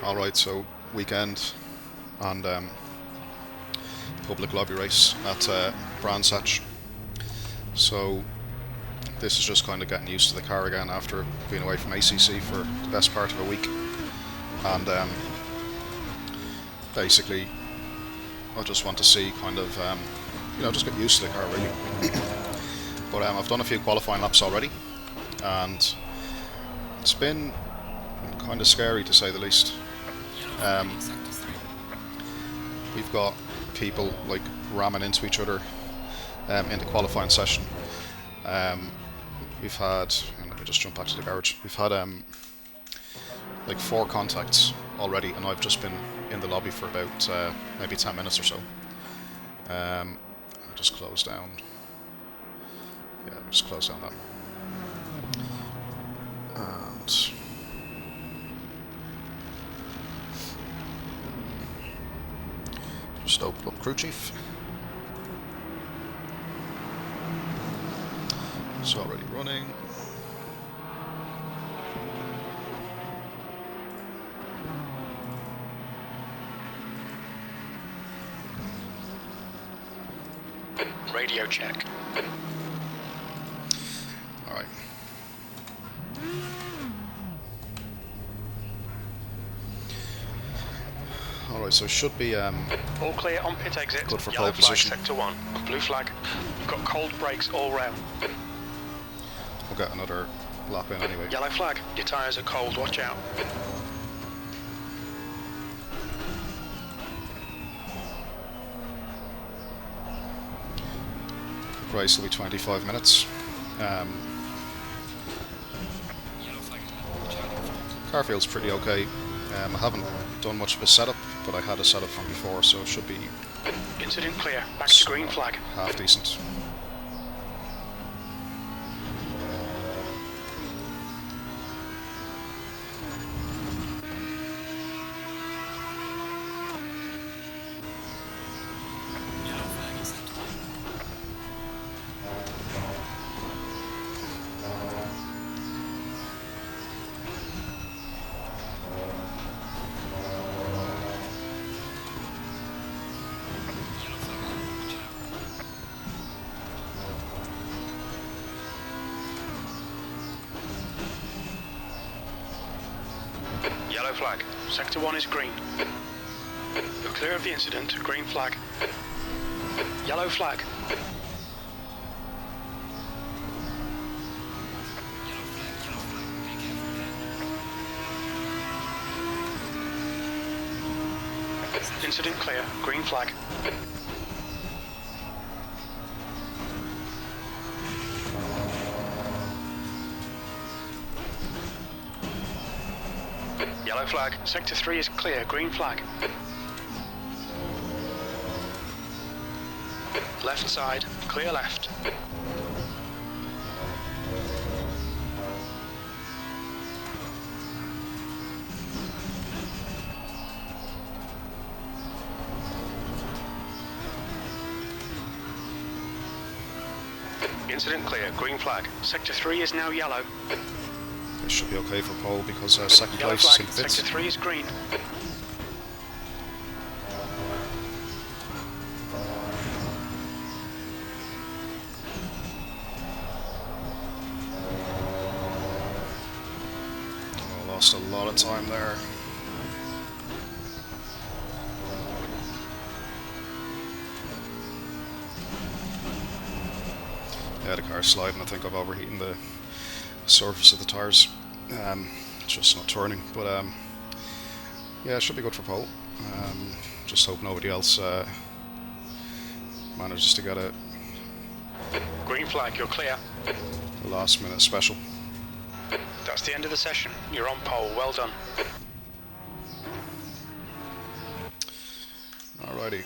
Alright, so weekend and public lobby race at Brands Hatch. So this is just kind of getting used to the car again after being away from ACC for the best part of a week. And basically I just want to see kind of, just get used to the car really. But I've done a few qualifying laps already and it's been kind of scary to say the least. We've got people like ramming into each other in the qualifying session. We've had, let me just jump back to the garage. We've had like 4 contacts already, and I've just been in the lobby for about maybe 10 minutes or so. I'll just close down. Yeah, I'll just close down that. And just open up crew chief. It's already running. Radio check. Alright. Alright, so it should be all clear on pit exit. good for Yellow pole position. flag, sector 1. Blue flag. You've got cold brakes all round. We'll get another lap in anyway. Yellow flag. Your tyres are cold, watch out. Race will be 25 minutes. Car feels pretty okay. I haven't done much of a setup, but I had a setup from before, so it should be Incident clear. Back to green flag. half decent. Yellow flag. Sector 1 is green. You're clear of the incident. Green flag. Yellow flag. Incident clear. Green flag. Yellow flag. Sector 3 is clear. Green flag. Left side. Clear left. Incident clear. Green flag. Sector 3 is now yellow. This should be okay for pole because second Yellow place is flag. in the pits. Sector 3 is green. Oh, lost a lot of time there. Yeah, the car's sliding. I think I've overheating the surface of the tyres. It's just not turning, but yeah, it should be good for pole. Just hope nobody else manages to get a Green flag. You're clear. last minute special. That's the end of the session. You're on pole. Well done. Alrighty.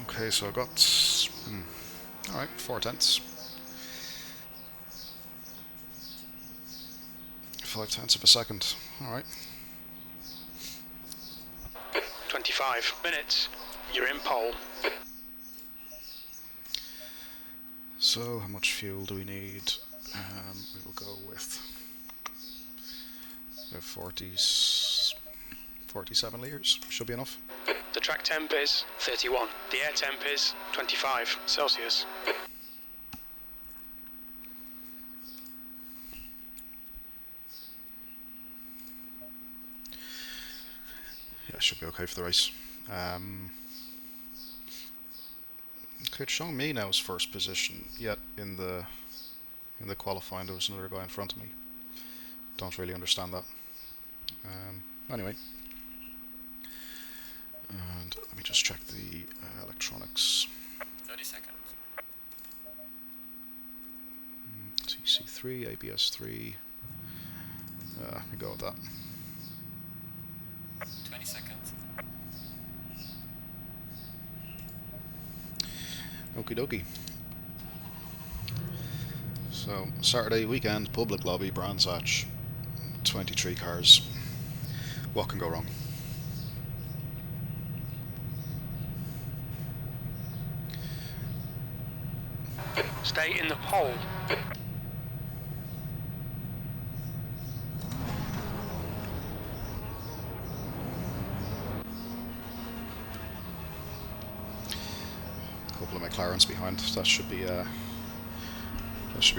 Okay, so I got alright, 4/10. 5/10 of a second. Alright. 25 minutes. You're in pole. So, how much fuel do we need? We will go with about 47 litres. Should be enough. The track temp is 31. The air temp is 25 Celsius. Yeah, should be okay for the race. Okay, it's showing me now as first position, yet in the qualifying there was another guy in front of me. Don't really understand that. Anyway, and let me just check the electronics. 30 seconds. TC3, ABS3. We go with that. 20 seconds. Okie dokie. So, Saturday weekend, public lobby, Brands Hatch, 23 cars. What can go wrong? Stay in the pole. A couple of McLarens behind. That should be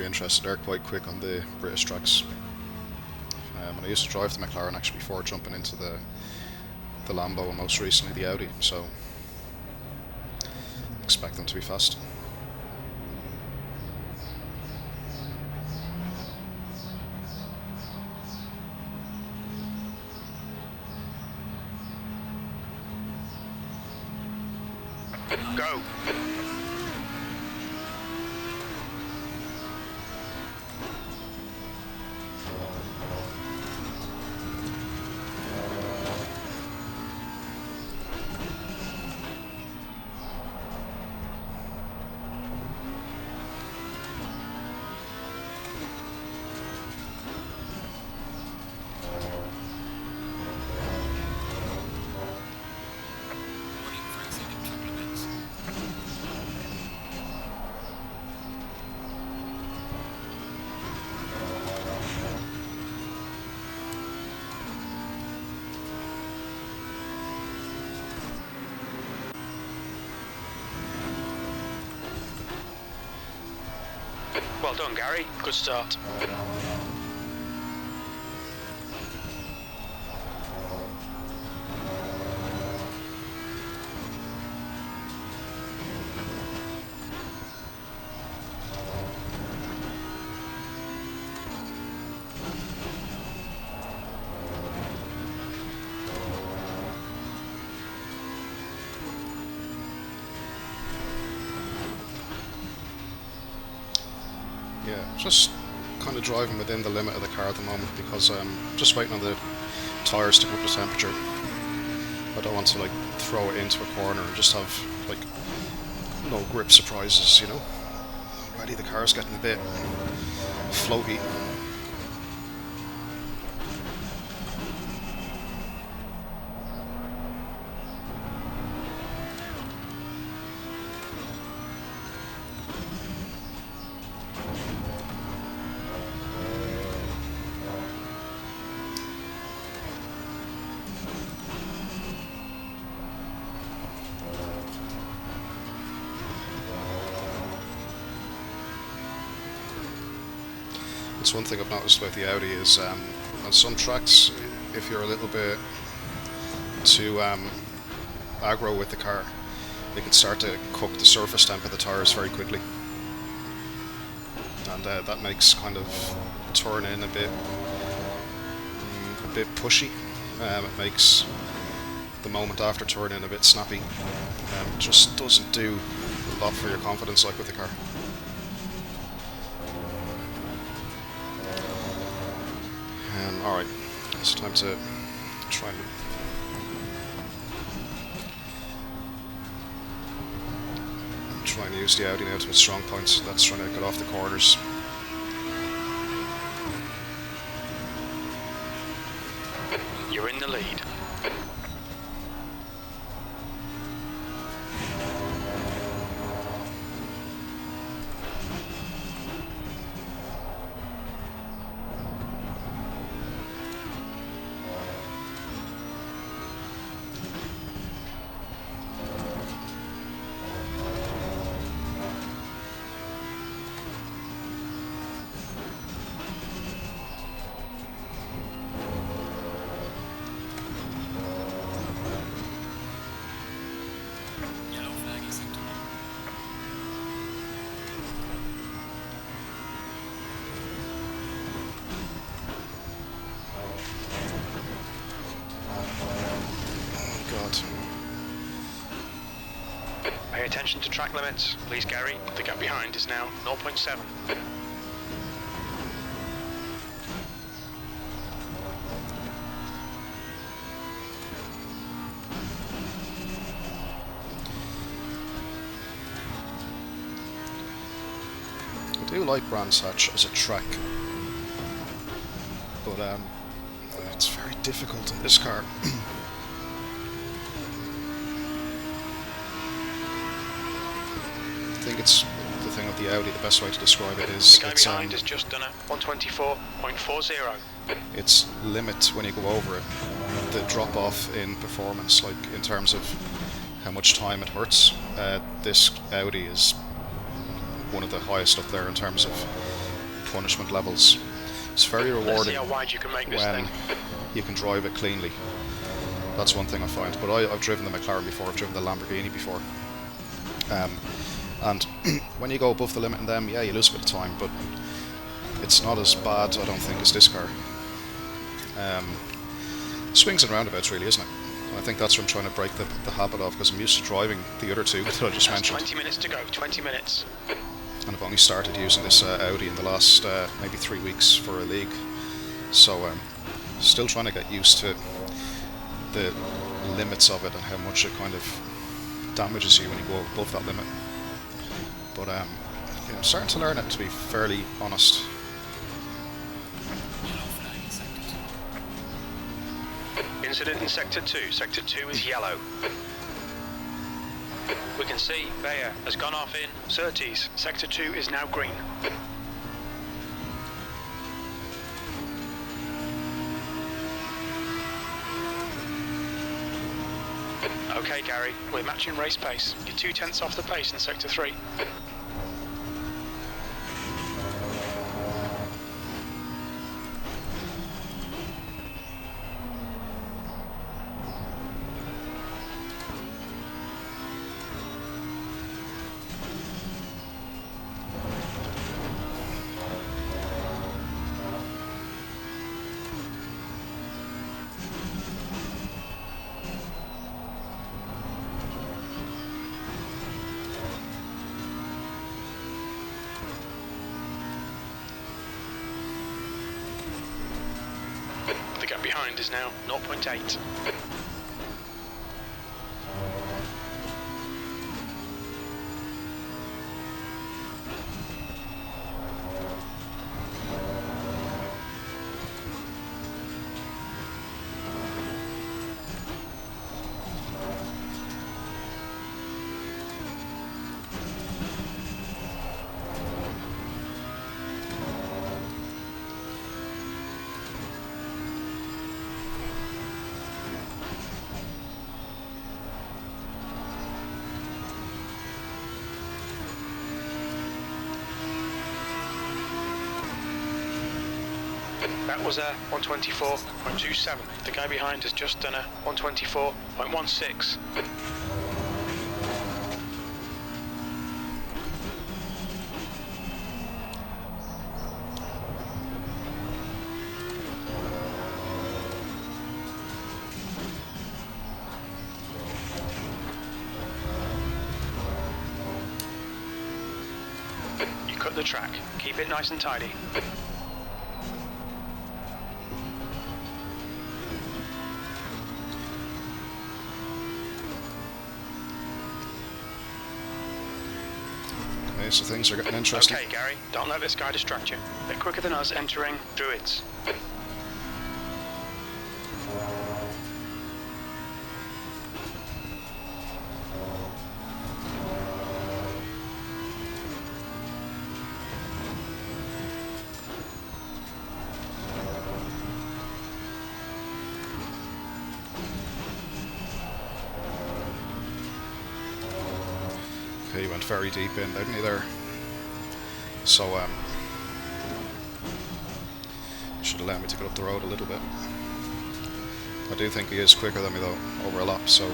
interesting. They're quite quick on the British tracks. And I used to drive the McLaren actually before jumping into the Lambo and most recently the Audi, so expect them to be fast. Go. Warning for exceeding track limits. Well done, Gary. Good start. Yeah, just kind of driving within the limit of the car at the moment because I'm just waiting on the tyres to come up to temperature. I don't want to like throw it into a corner and just have like no grip surprises, you know. Already the car's getting a bit floaty. It's one thing I've noticed about the Audi is on some tracks, if you're a little bit too aggro with the car, they can start to cook the surface temp of the tyres very quickly, and that makes kind of turning a bit pushy. It makes the moment after turning a bit snappy. It just doesn't do a lot for your confidence like with the car. Alright, it's time to try and use the Audi now to its strong points. That's trying to get off the corners. You're in the lead. Pay attention to track limits. Please, Gary. The gap behind is now 0.7. I do like Brands Hatch as a track, but it's very difficult in this car. I think it's the thing of the Audi, the best way to describe it is The guy behind has just done a 124.40. its limit when you go over it, the drop off in performance, like in terms of how much time it hurts. This Audi is one of the highest up there in terms of punishment levels. It's very Let's see rewarding how wide you can make this when thing. you can drive it cleanly. That's one thing I find. But I've driven the McLaren before, I've driven the Lamborghini before. And when you go above the limit in them, yeah, you lose a bit of time, but it's not as bad, I don't think, as this car. Swings and roundabouts, really, isn't it? I think that's what I'm trying to break the habit of, because I'm used to driving the other two that I just mentioned. 20 minutes to go, 20 minutes. And I've only started using this Audi in the last maybe 3 weeks for a league. So still trying to get used to the limits of it and how much it kind of damages you when you go above that limit. But yeah, I'm starting to learn it, to be fairly honest. Yellow flag in sector 2. Incident in Sector 2. Sector 2 is yellow. We can see Bayer has gone off in Surtees. Sector 2 is now green. Okay, Gary, we're matching race pace. You're 0.2 off the pace in Sector 3. The gap behind is now 0.8. That was a 124.27. The guy behind has just done a 124.16. You cut the track. Keep it nice and tidy. Okay, so things are getting interesting. Okay, Gary, don't let this guy distract you. They're quicker than us entering Druids. Okay, you went very deep in, didn't you there? So, should allow me to get up the road a little bit. I do think he is quicker than me though, over a lap, so...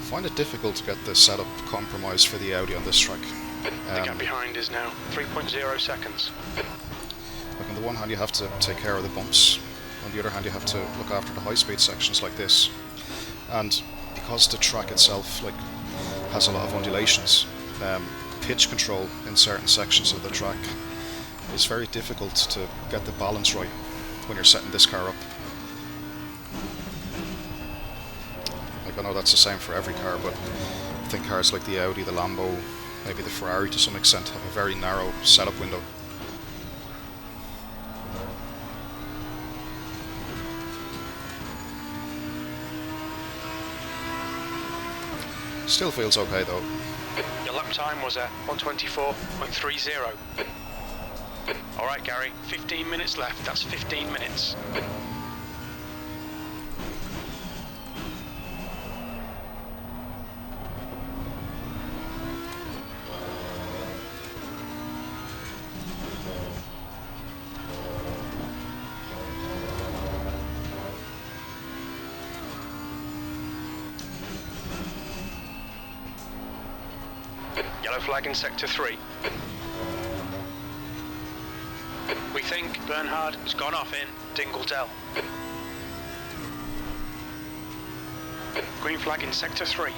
find it difficult to get the setup compromised for the Audi on this track. The gap behind is now 3.0 seconds. Like on the one hand you have to take care of the bumps, on the other hand you have to look after the high speed sections like this. And because the track itself like has a lot of undulations, pitch control in certain sections of the track is very difficult to get the balance right when you're setting this car up. Like I know that's the same for every car, but I think cars like the Audi, the Lambo, maybe the Ferrari to some extent have a very narrow setup window. Still feels okay though. Your lap time was at 124.30. Alright Gary, 15 minutes left, that's 15 minutes. Yellow flag in sector 3. We think Bernhard has gone off in Dingledell. Green flag in sector 3.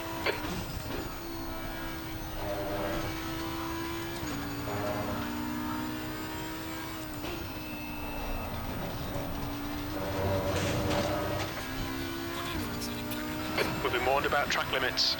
We've been warned about track limits.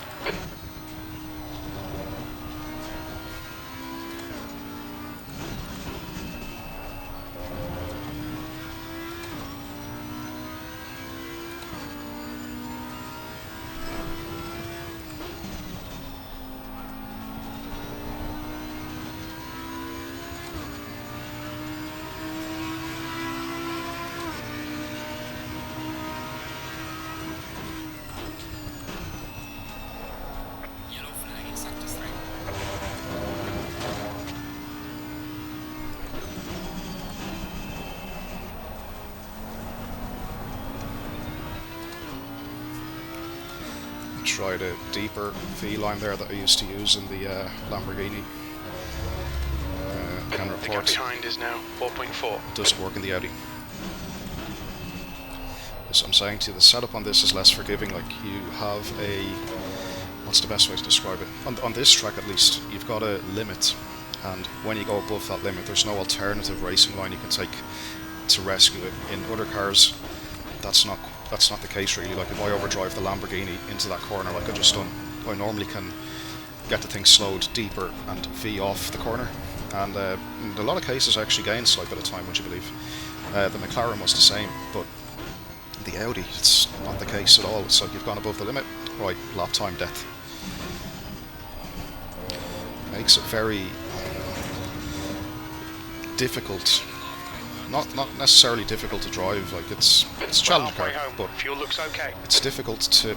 Tried a deeper V-line there that I used to use in the Lamborghini. Can The gap report behind is now 4.4. it doesn't work in the Audi. So I'm saying to you, the setup on this is less forgiving. Like you have a, what's the best way to describe it? On this track at least, you've got a limit, and when you go above that limit, there's no alternative racing line you can take to rescue it. In other cars, that's not the case really. Like if I overdrive the Lamborghini into that corner like I just done, I normally can get the thing slowed deeper and V off the corner, and in a lot of cases I actually gain a slight bit of time, would you believe. The McLaren was the same, but the Audi, it's not the case at all. It's like you've gone above the limit, right, lap time death. Makes it very difficult. Not necessarily difficult to drive, like it's a challenge car, but fuel looks okay. it's difficult to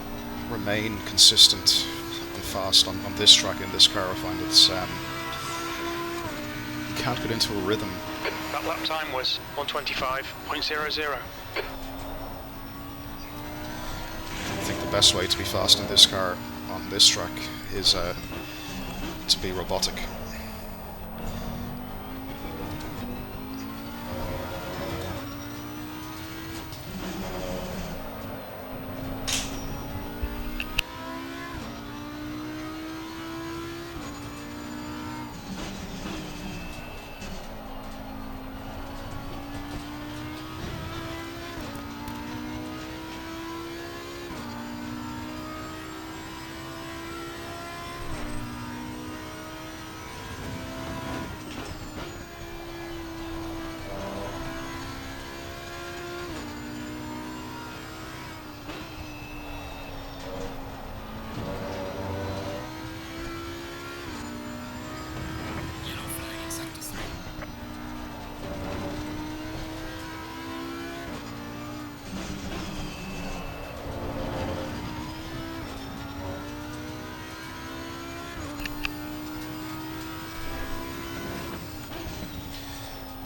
remain consistent and fast on this track in this car. I find it's you can't get into a rhythm. That lap time was 125.00. I think the best way to be fast in this car on this track is to be robotic.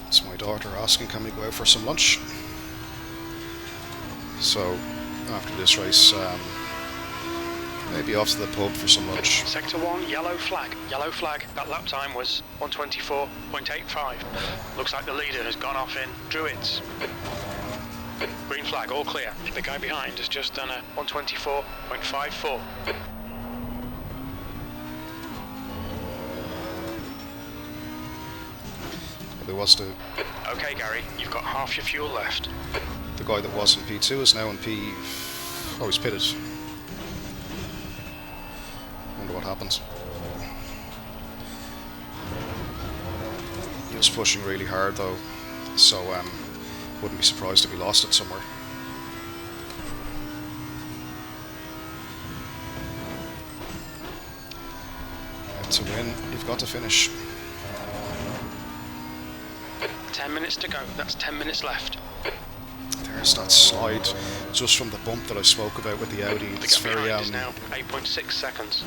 It's my daughter asking, can we go out for some lunch? So after this race, Maybe off to the pub for some lunch. Sector 1, yellow flag. Yellow flag. That lap time was 124.85. Looks like the leader has gone off in Druids. Green flag, all clear. The guy behind has just done a 124.54. There was the Okay, Gary, you've got half your fuel left. guy that was in P2 is now in P... Oh, he's pitted. Wonder what happened. He was pushing really hard though, so wouldn't be surprised if we lost it somewhere. And to win, you've got to finish. 10 minutes to go. That's 10 minutes left. There's that slide just from the bump that I spoke about with the Audi. The It's gap very behind is now 8.6 seconds.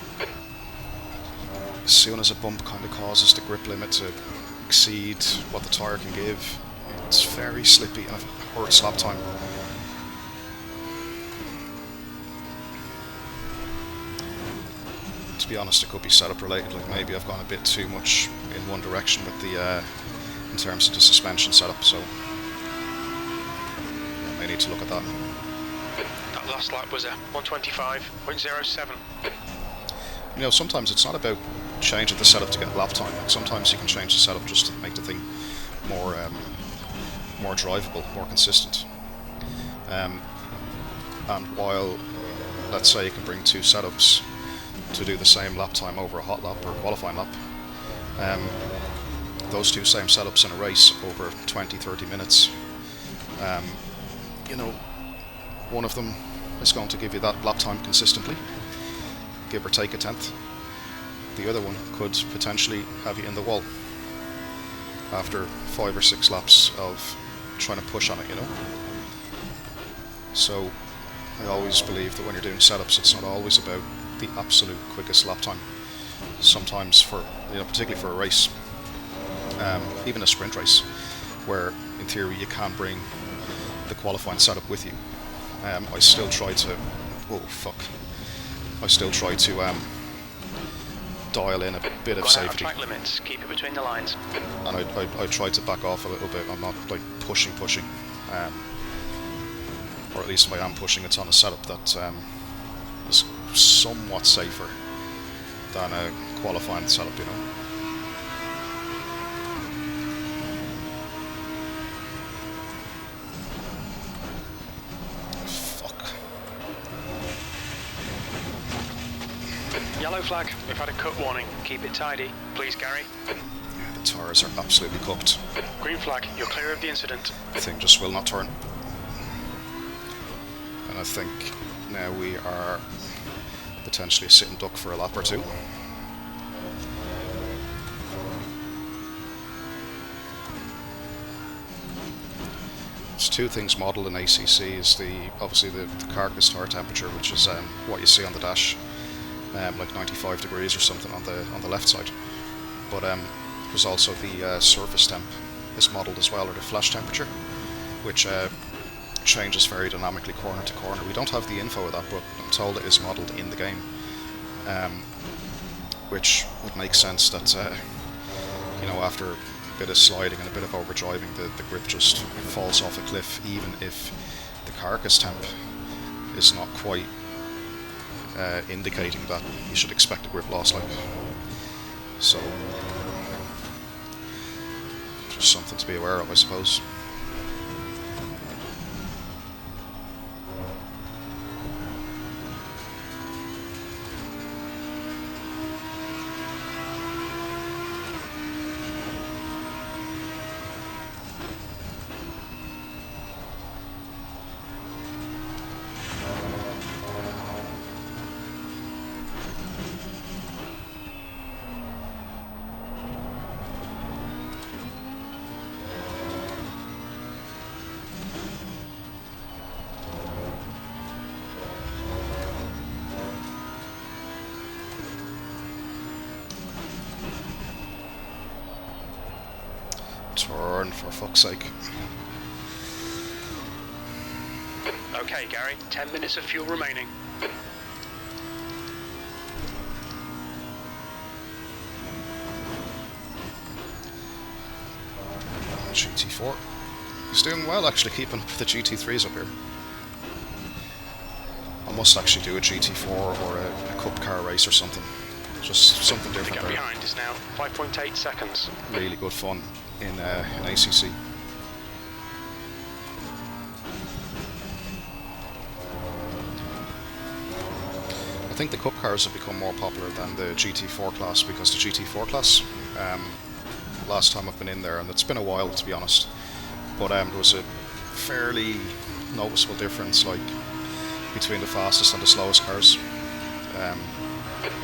as soon as a bump kind of causes the grip limit to exceed what the tyre can give, it's very slippy and it hurts lap time. To be honest, it could be setup related. Like maybe I've gone a bit too much in one direction with the in terms of the suspension setup. So I may need to look at that. That last lap was a 125.07. You know, sometimes it's not about changing the setup to get lap time. Like sometimes you can change the setup just to make the thing more more drivable, more consistent. And while, let's say, you can bring two setups to do the same lap time over a hot lap or a qualifying lap, those two same setups in a race over 20-30 minutes, you know, one of them is going to give you that lap time consistently, give or take a tenth. The other one could potentially have you in the wall after 5 or 6 laps of trying to push on it, you know. So I always believe that when you're doing setups, it's not always about the absolute quickest lap time. Sometimes, for you know, particularly for a race, even a sprint race, where in theory you can bring the qualifying setup with you, I still try to dial in a bit of Gone out of safety, track limits. Keep it between the lines. and I try to back off a little bit. I'm not like pushing, or at least if I am pushing, it's on a setup that is somewhat safer than a qualifying setup, you know. Fuck. Yellow flag. We've had a cut warning. Keep it tidy. Please, Gary. The tyres are absolutely cooked. Green flag. You're clear of the incident. The thing just will not turn. And I think now we are potentially a sitting duck for a lap or two. There's two things modelled in ACC. Is obviously the carcass tire temperature, which is what you see on the dash, like 95 degrees or something on the left side. But there's also the surface temp is modelled as well, or the flash temperature, which changes very dynamically corner to corner. We don't have the info of that, but I'm told it is modelled in the game, which would make sense that you know, after a bit of sliding and a bit of overdriving, the grip just falls off a cliff, even if the carcass temp is not quite indicating that you should expect a grip loss. Like, so just something to be aware of, I suppose. Turn, for fuck's sake. Okay, Gary. 10 minutes of fuel remaining. GT4. He's doing well, actually, keeping up with the GT3s up here. I must actually do a GT4 or a cup car race or something. Just something different The gap there. behind is now 5.8 seconds. Really good fun in ACC. I think the cup cars have become more popular than the GT4 class, because the GT4 class, last time I've been in there, and it's been a while to be honest, but there was a fairly noticeable difference, like, between the fastest and the slowest cars.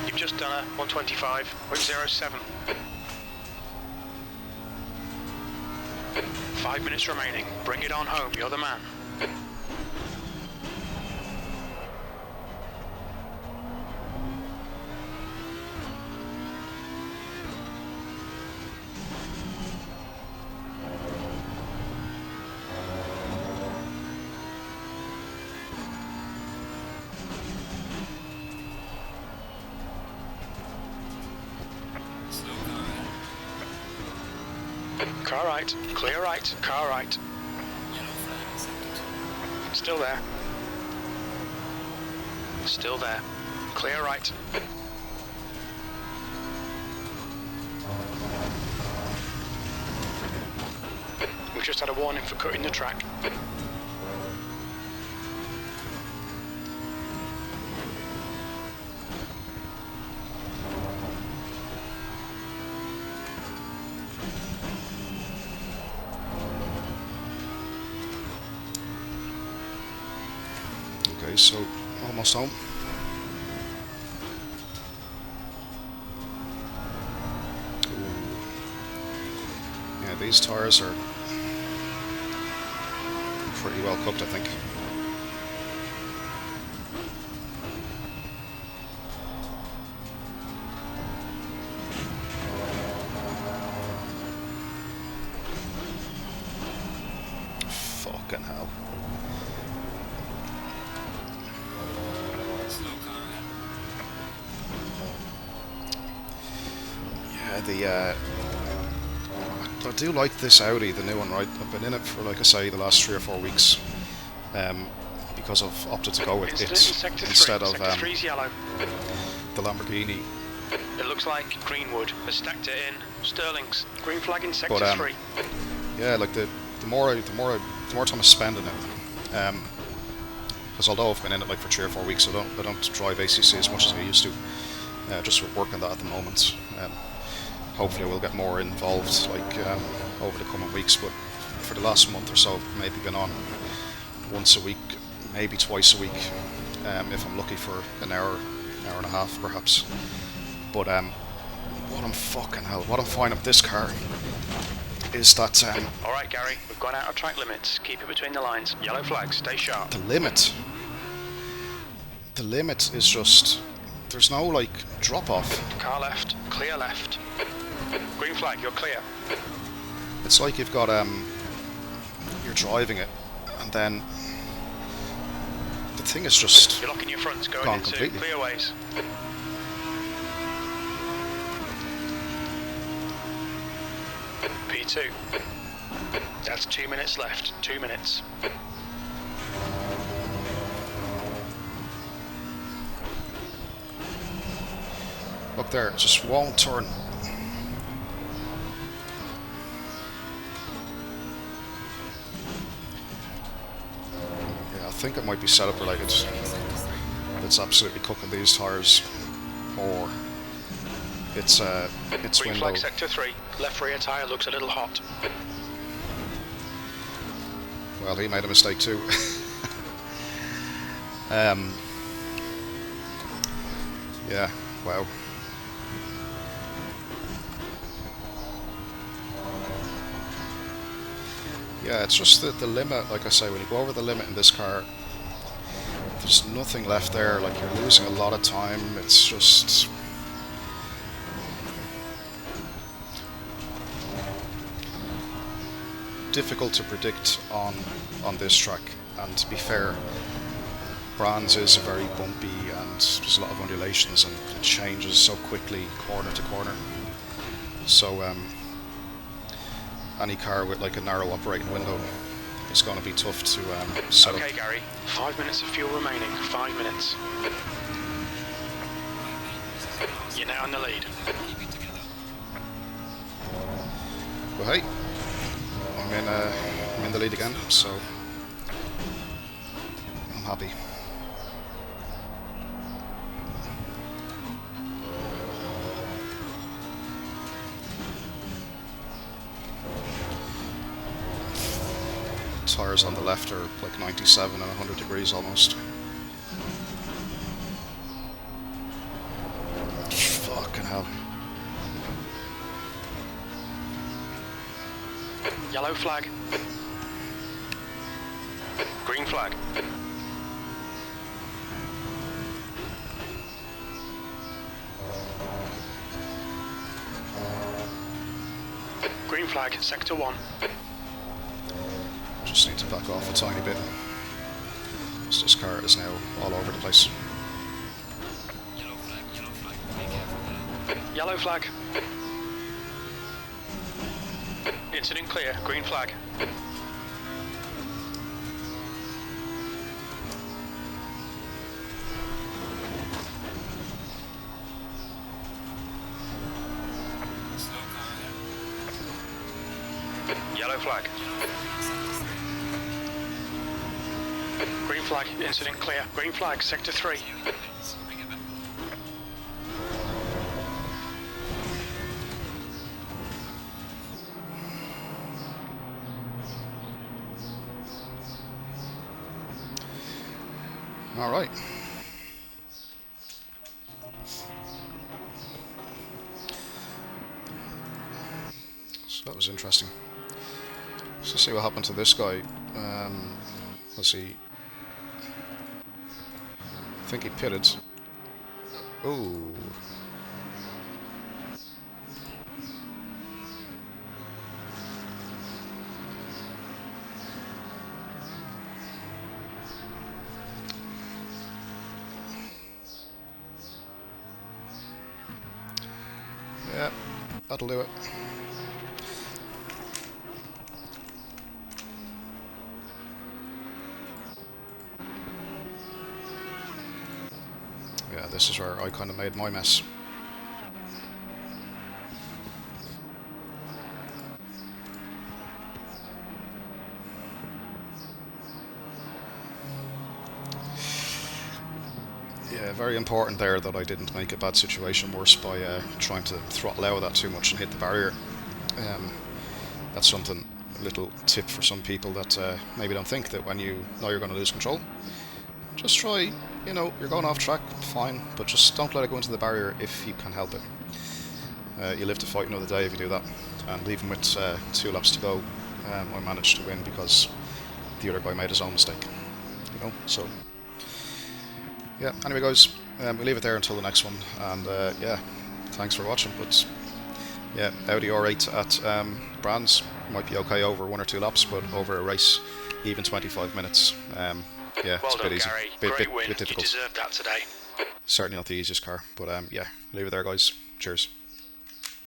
You've just done a 125.07. 5 minutes remaining. Bring it on home. You're the man. Slow car. Car right. Clear right. Car right. Yellow flag accepted. Still there. Still there. Clear right. We've just had a warning for cutting the track. Okay, so almost home. Ooh. Yeah, these tyres are pretty well cooked, I think. Fucking hell. Slow car. Yeah, I do like this Audi, the new one, right? I've been in it for, like I say, the last 3 or 4 weeks, because I've opted to go with Incident in it sector 3. instead of Sector 3's yellow. the Lamborghini. It looks like Greenwood has stacked it in. Sterling's green flag in sector But 3. yeah, like the more time I spend in it, because although I've been in it like for 3 or 4 weeks, I don't drive ACC as much as I used to. Just with work on that at the moment. Hopefully I will get more involved, like, over the coming weeks, but for the last month or so I've maybe been on once a week, maybe twice a week, if I'm lucky for an hour and a half perhaps. But what I'm finding with this car is that Alright, Gary, we've gone out of track limits. Keep it between the lines. Yellow flag, stay sharp. the limit is just, there's no like drop off. Car left, clear left. Green flag, you're clear. It's like you've got you're driving it, and then the thing is just You're locking your fronts, going gone into completely. clear ways. P2. That's 2 minutes left. 2 minutes. Look there, it just won't turn. Yeah, I think it might be setup related. It's absolutely cooking these tyres, or it's Green window. flag sector 3. Left rear tyre looks a little hot. Well, he made a mistake too. Yeah, wow. Yeah, it's just the limit, like I say, when you go over the limit in this car, there's nothing left there, like you're losing a lot of time, it's just... difficult to predict on this track, and to be fair, Brands is very bumpy and there's a lot of undulations and it changes so quickly corner to corner. So any car with like a narrow operating window, it's going to be tough to set up. Okay, Gary. 5 minutes of fuel remaining. 5 minutes. You're now in the lead. Keep it together. But hey, I'm in the lead again, so I'm happy. Tires on the left are like 97 and 100 degrees almost. Fucking hell. Yellow flag. Green flag. Green flag, sector 1. Just need to back off a tiny bit, because this car is now all over the place. Yellow flag, be careful there. Yellow flag. Incident clear, green flag. Slow car ahead. Yellow flag. Green flag, incident clear. Green flag, sector 3. Bring it back. All right. So that was interesting. So let's see what happened to this guy. Let's see. I think he pitted. Ooh. Yeah, that'll do it. Yeah, this is where I kind of made my mess. Yeah, very important there that I didn't make a bad situation worse by trying to throttle out of that too much and hit the barrier. That's something, a little tip for some people that maybe don't think that when you know you're going to lose control, just try, you know, you're going off track, fine, but just don't let it go into the barrier if you can help it. You live to fight another day if you do that. And even with 2 laps to go, I managed to win because the other guy made his own mistake. You know, so yeah. Anyway, guys, we'll leave it there until the next one. And yeah, thanks for watching. But yeah, Audi R8 at Brands might be okay over 1 or 2 laps, but over a race, even 25 minutes. Yeah, Well it's a bit done, easy, Gary. bit Great win. You difficult. deserved that today. Certainly not the easiest car, but yeah, leave it there, guys. Cheers.